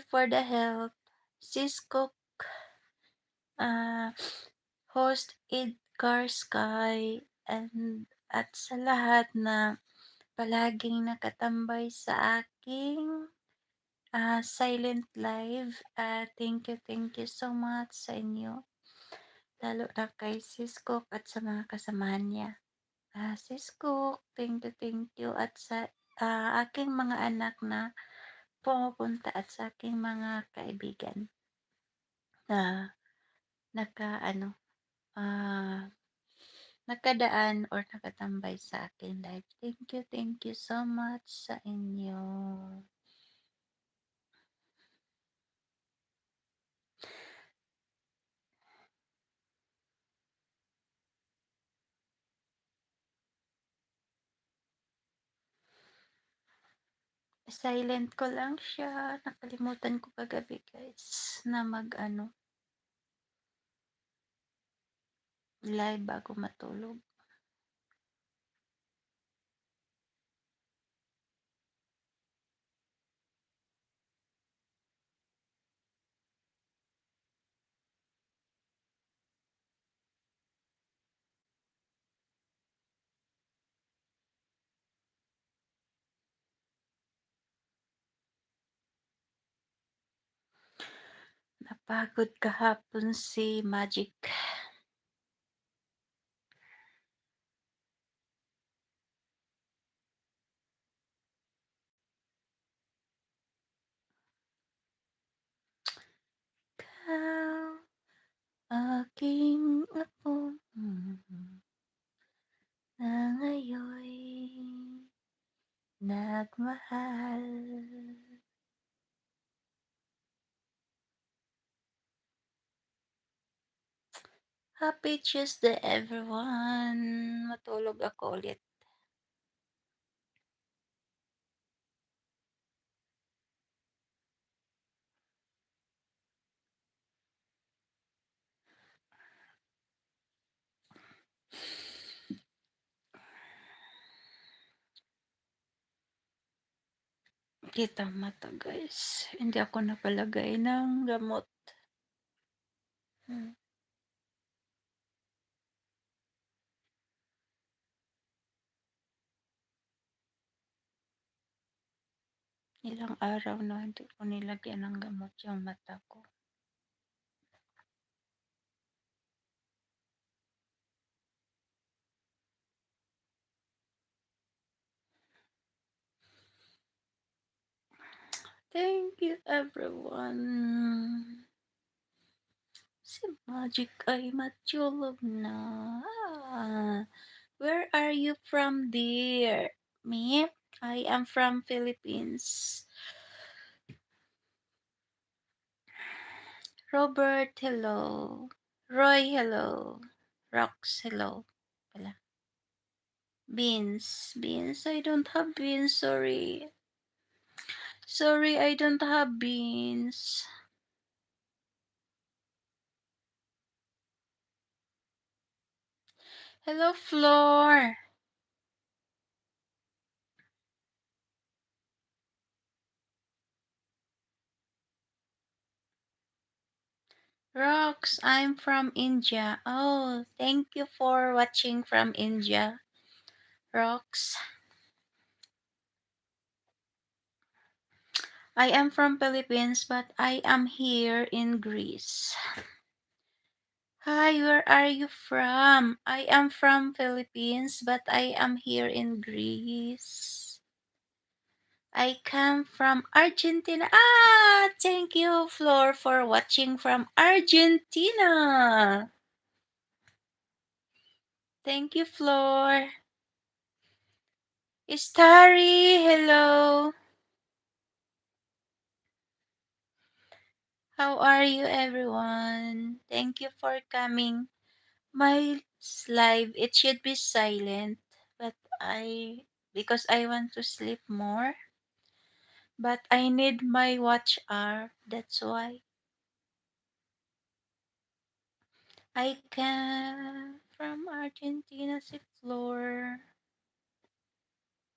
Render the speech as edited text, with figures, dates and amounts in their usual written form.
for the help. Sis Cook, ah, host Edgar Sky, and at sa lahat na palaging nakatambay sa aking silent live. Thank you so much sa inyo. Lalo na kay Sis Cook at sa mga kasamahan niya. Sis Cook, thank you. At sa aking mga anak na pumupunta at sa aking mga kaibigan na naka ano, ah, nakadaan or nakatambay sa aking live. Thank you so much sa inyo. Silent ko lang siya. Nakalimutan ko kagabi guys na live bago matulog. Napagod kahapon si Magic. Ikaw, aking apo, na ngayoy nagmahal. Happy Tuesday everyone! Matulog ako ulit. Kitang mata guys, hindi ako napalagay ng gamot. Ilang araw na hindi ko nilagyan ng gamot yung mata ko. Thank you everyone. Si Magic ay matulog na. Where are you from, dear? Me? I am from Philippines. Robert, hello. Roy, hello. Rox, hello. Pala. Beans. I don't have beans, sorry. Sorry, I don't have beans. Hello, Floor. Rox, I'm from India. Oh, thank you for watching from India. Rox. I am from Philippines, but I am here in Greece. Hi, where are you from? I am from Philippines, but I am here in Greece. I come from Argentina. Thank you, Flor, for watching from Argentina. Thank you, Flor. Starry, hello. How are you, everyone? Thank you for coming. My live, it should be silent, but because I want to sleep more, but I need my watch hour. That's why I come from Argentina, si Floor.